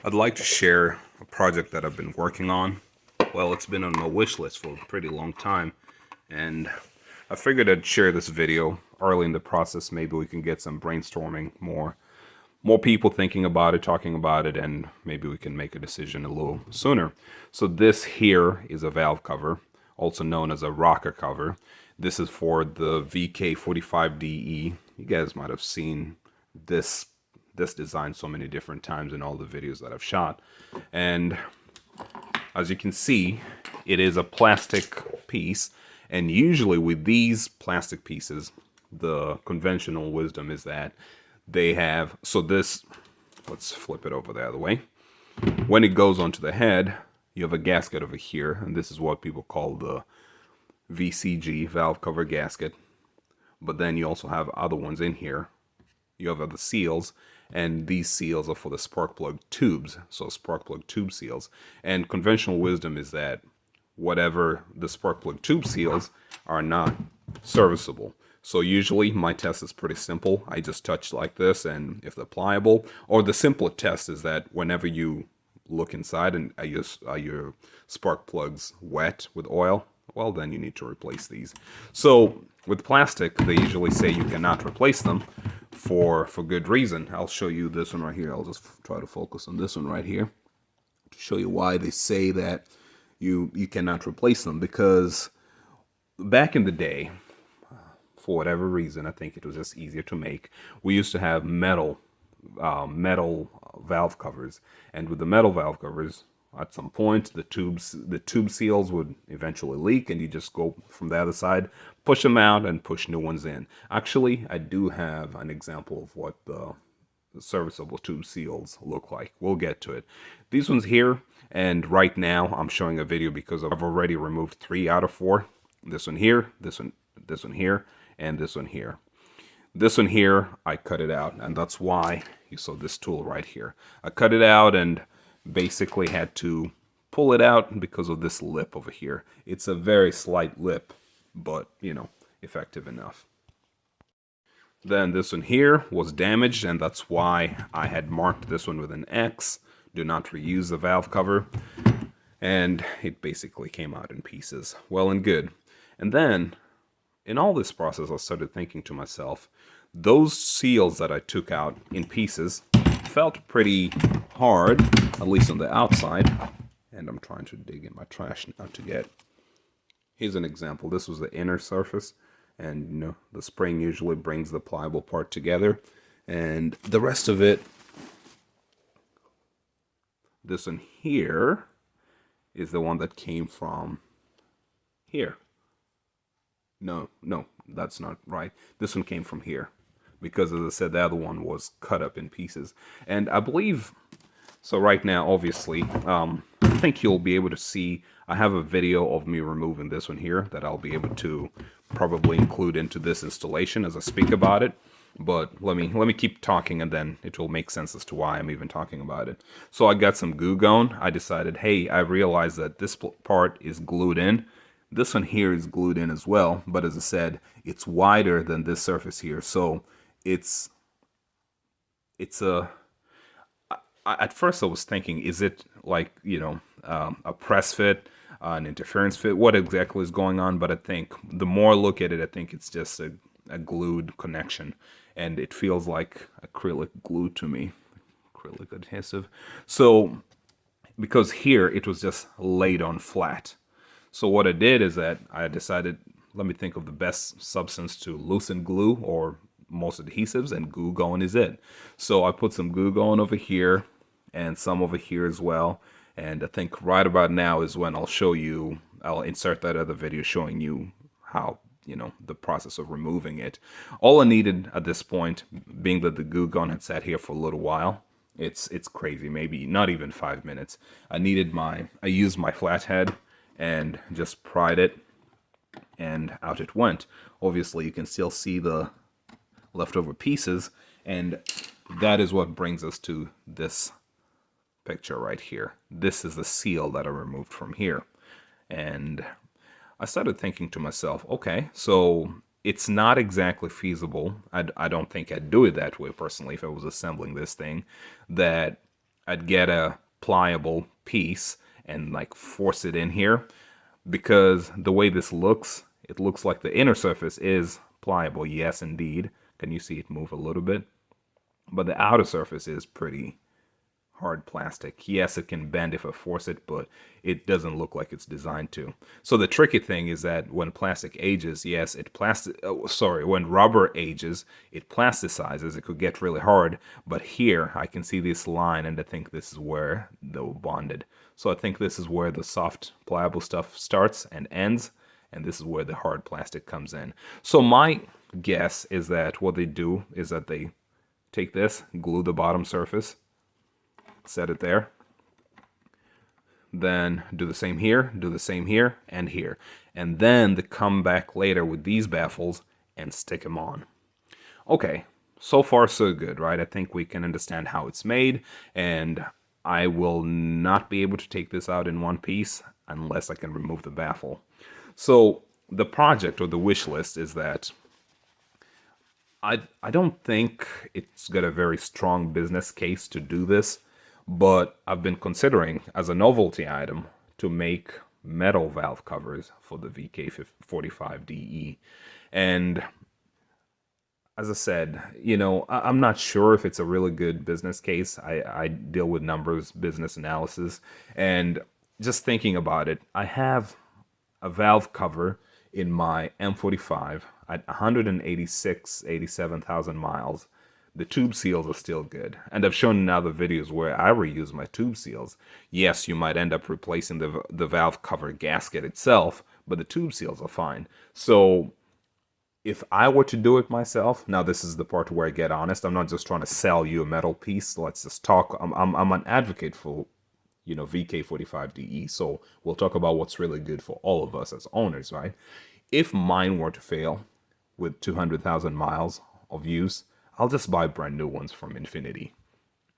I'd like to share a project that I've been working on. Well, it's been on my wish list for a pretty long time, and I figured I'd share this video early in the process. Maybe we can get some brainstorming, more people thinking about it, talking about it, and maybe we can make a decision a little sooner. So this here is a valve cover, also known as a rocker cover. This is for the VK45DE. You guys might have seen this design so many different times in all the videos that I've shot. And as you can see, it is a plastic piece. And usually with these plastic pieces, the conventional wisdom is that they have, so this, let's flip it over the other way. When it goes onto the head, you have a gasket over here, and this is what people call the VCG, valve cover gasket. But then you also have other ones in here. You have other seals, and these seals are for the spark plug tubes, so spark plug tube seals. And conventional wisdom is that whatever the spark plug tube seals are not serviceable. So usually my test is pretty simple. I just touch like this, and if they're pliable, or the simpler test is that whenever you look inside and are your spark plugs wet with oil, well, then you need to replace these. So with plastic, they usually say you cannot replace them for good reason. I'll show you this one right here. I'll just try to focus on this one right here to show you why they say that you cannot replace them. Because back in the day, for whatever reason, I think it was just easier to make, we used to have metal valve covers, and with the metal valve covers, at some point the tube seals would eventually leak, and you just go from the other side, push them out, and push new ones in. Actually, I do have an example of what the serviceable tube seals look like. We'll get to it. These ones here, and right now I'm showing a video because I've already removed 3 out of 4. This one here, this one here, and this one here. This one here, I cut it out, and that's why you saw this tool right here. I cut it out and basically had to pull it out because of this lip over here. It's a very slight lip, but, you know, effective enough. Then this one here was damaged, and that's why I had marked this one with an X. Do not reuse the valve cover. And it basically came out in pieces. Well and good. And then, in all this process, I started thinking to myself, those seals that I took out in pieces felt pretty hard, at least on the outside. And I'm trying to dig in my trash now to get. Here's an example. This was the inner surface, and you know, the spring usually brings the pliable part together, and the rest of it, this one here is the one that came from here. No, that's not right. This one came from here, because as I said, the other one was cut up in pieces. And I believe, so right now, obviously, I think you'll be able to see, I have a video of me removing this one here that I'll be able to probably include into this installation as I speak about it. But let me keep talking, and then it will make sense as to why I'm even talking about it. So I got some glue gun. I decided, hey, I realized that this part is glued in. This one here is glued in as well, but as I said, it's wider than this surface here. So it's at first I was thinking, is it like, you know, a press fit, an interference fit? What exactly is going on? But I think the more I look at it, I think it's just a glued connection, and it feels like acrylic glue to me, acrylic adhesive. So because here it was just laid on flat. So what I did is that I decided, let me think of the best substance to loosen glue or most adhesives, and Goo Gone is it. So I put some Goo Gone over here and some over here as well. And I think right about now is when I'll insert that other video showing you how, you know, the process of removing it. All I needed at this point, being that the Goo Gone had sat here for a little while, it's crazy, maybe not even 5 minutes. I used my flathead and just pried it, and out it went. Obviously, you can still see the leftover pieces, and that is what brings us to this picture right here. This is the seal that I removed from here. And I started thinking to myself, okay, so it's not exactly feasible. I don't think I'd do it that way personally if I was assembling this thing, that I'd get a pliable piece and like force it in here, because the way this looks, it looks like the inner surface is pliable. Yes, indeed. Can you see it move a little bit? But the outer surface is pretty hard plastic. Yes, it can bend if I force it, but it doesn't look like it's designed to. So the tricky thing is that when plastic ages, yes, when rubber ages, it plasticizes. It could get really hard, but here I can see this line, and I think this is where they were bonded. So I think this is where the soft, pliable stuff starts and ends, and this is where the hard plastic comes in. So my guess is that what they do is that they take this, glue the bottom surface, set it there, then do the same here, do the same here, and here. And then they come back later with these baffles and stick them on. Okay, so far so good, right? I think we can understand how it's made, and I will not be able to take this out in one piece unless I can remove the baffle. So the project or the wish list is that I don't think it's got a very strong business case to do this, but I've been considering as a novelty item to make metal valve covers for the VK45DE. And as I said, I'm not sure if it's a really good business case. I deal with numbers, business analysis, and just thinking about it, I have a valve cover in my M45 at 87,000 miles. The tube seals are still good. And I've shown in other videos where I reuse my tube seals. Yes, you might end up replacing the valve cover gasket itself, but the tube seals are fine. So if I were to do it myself, now this is the part where I get honest. I'm not just trying to sell you a metal piece. Let's just talk. I'm an advocate for, VK45DE. So we'll talk about what's really good for all of us as owners, right? If mine were to fail with 200,000 miles of use, I'll just buy brand new ones from Infinity.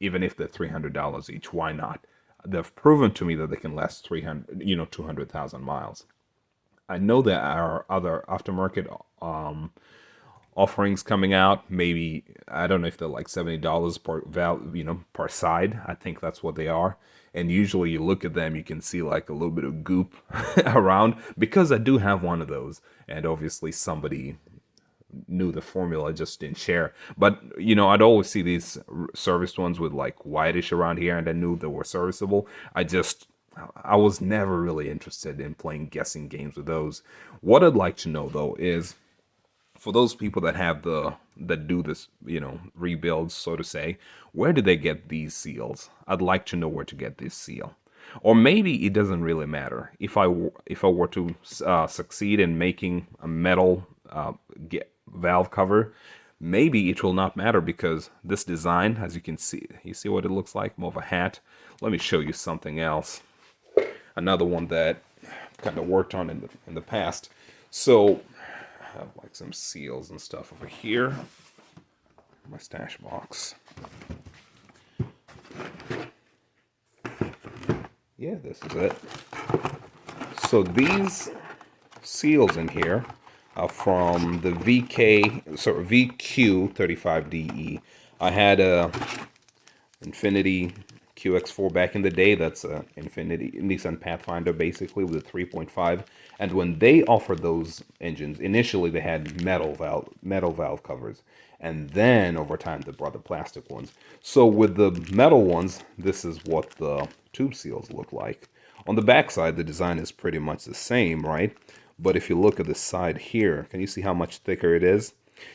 Even if they're $300 each, why not? They've proven to me that they can last 200,000 miles. I know there are other aftermarket offerings coming out. Maybe, I don't know if they're like $70 per valve, per side. I think that's what they are. And usually you look at them, you can see like a little bit of goop around, because I do have one of those. And obviously somebody knew the formula, just didn't share. But I'd always see these serviced ones with like whitish around here, and I knew they were serviceable. I was never really interested in playing guessing games with those. What I'd like to know though is, for those people that do this, rebuilds, so to say, where do they get these seals? I'd like to know where to get this seal. Or maybe it doesn't really matter. If I were to succeed in making a metal valve cover, maybe it will not matter, because this design, as you can see, you see what it looks like, more of a hat. Let me show you something else. Another one that kind of worked on in the past. So I have like some seals and stuff over here. My stash box. Yeah, this is it. So these seals in here are from the VQ35DE. I had a Infinity QX4 back in the day. That's a Infinity Nissan Pathfinder, basically, with a 3.5. And when they offered those engines, initially they had metal valve covers, and then over time they brought the plastic ones. So with the metal ones, this is what the tube seals look like. On the back side, the design is pretty much the same, right? But if you look at the side here, can you see how much thicker it is?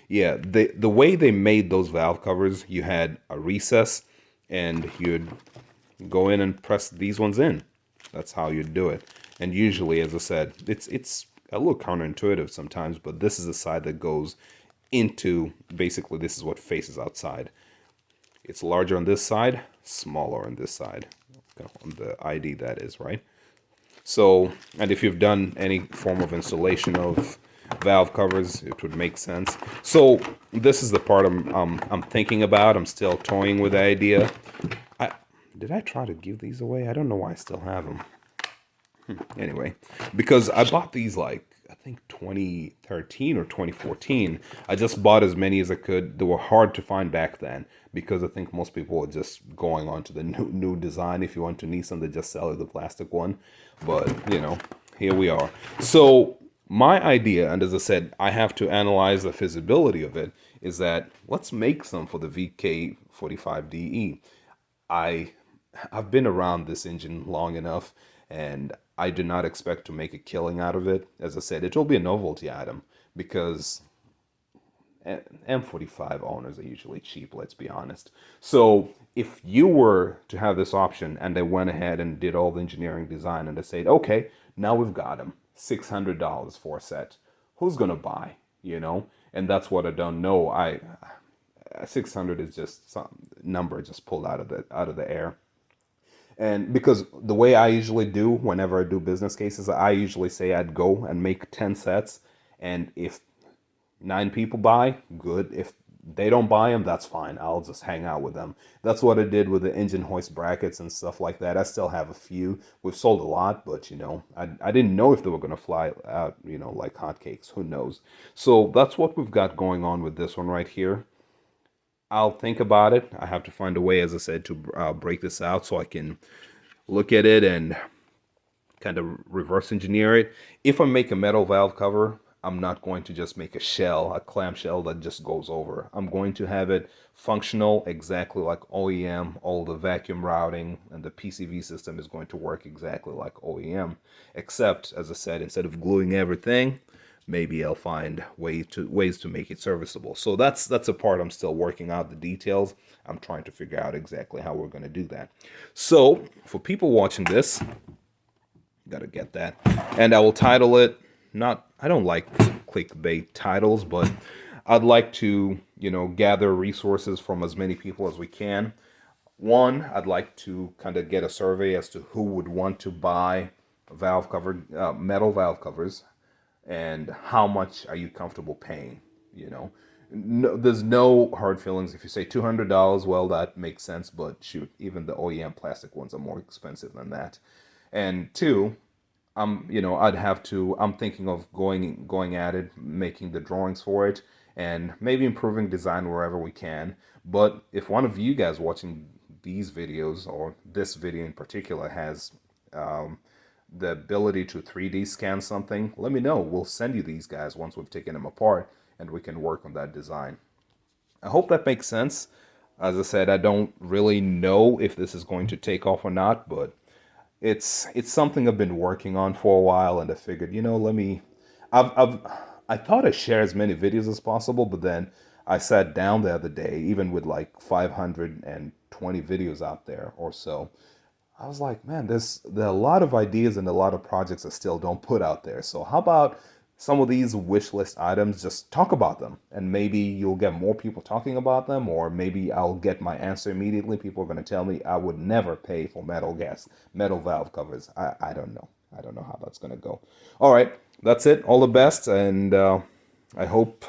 Yeah, the way they made those valve covers, you had a recess, and you'd go in and press these ones in. That's how you'd do it. And usually, as I said, it's a little counterintuitive sometimes, but this is the side that goes into, basically this is what faces outside. It's larger on this side, smaller on this side. On the ID, that is, right? So, and if you've done any form of installation of valve covers, it would make sense. So this is the part I'm thinking about. I'm still toying with the idea. Did I try to give these away? I don't know why I still have them. Anyway, because I bought these like, I think 2013 or 2014. I just bought as many as I could. They were hard to find back then because I think most people were just going on to the new design. If you want to Nissan, they just sell you the plastic one. But, you know, here we are. So my idea, and as I said, I have to analyze the feasibility of it, is that let's make some for the VK45DE. I've been around this engine long enough, and I do not expect to make a killing out of it. As I said, it will be a novelty item because M45 owners are usually cheap, let's be honest. So if you were to have this option and they went ahead and did all the engineering design and they said, okay, now we've got them, $600 for a set, who's going to buy, you know? And that's what I don't know. 600 is just some number just pulled out of the air. And because the way I usually do whenever I do business cases, I usually say I'd go and make 10 sets. And if 9 people buy, good. If they don't buy them, that's fine. I'll just hang out with them. That's what I did with the engine hoist brackets and stuff like that. I still have a few. We've sold a lot, but, you know, I didn't know if they were going to fly out, you know, like hotcakes. Who knows? So that's what we've got going on with this one right here. I'll think about it. I have to find a way, as I said, to break this out so I can look at it and kind of reverse engineer it. If I make a metal valve cover, I'm not going to just make a shell, a clamshell that just goes over. I'm going to have it functional exactly like OEM. All the vacuum routing and the PCV system is going to work exactly like OEM. Except, as I said, instead of gluing everything, maybe I'll find ways to make it serviceable. So that's a part I'm still working out the details. I'm trying to figure out exactly how we're going to do that. So for people watching this, gotta get that, and I will title it. I don't like clickbait titles, but I'd like to, you know, gather resources from as many people as we can. One, I'd like to kind of get a survey as to who would want to buy valve covered metal valve covers. And how much are you comfortable paying? You know, no, there's no hard feelings. If you say $200, well, that makes sense. But shoot, even the OEM plastic ones are more expensive than that. And two, you know, I'm thinking of going at it, making the drawings for it, and maybe improving design wherever we can. But if one of you guys watching these videos, or this video in particular, has the ability to 3D scan something, let me know. We'll send you these guys once we've taken them apart, and we can work on that design. I hope that makes sense. As I said, I don't really know if this is going to take off or not, but it's something I've been working on for a while, and I figured, you know, I thought I'd share as many videos as possible, but then I sat down the other day, even with like 520 videos out there or so. I was like, man, there are a lot of ideas and a lot of projects I still don't put out there. So how about some of these wish list items, just talk about them, and maybe you'll get more people talking about them, or maybe I'll get my answer immediately. People are going to tell me I would never pay for metal valve covers. I don't know. I don't know how that's going to go. All right, that's it. All the best, and I hope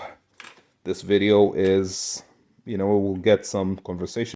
this video is, you know, we'll get some conversation.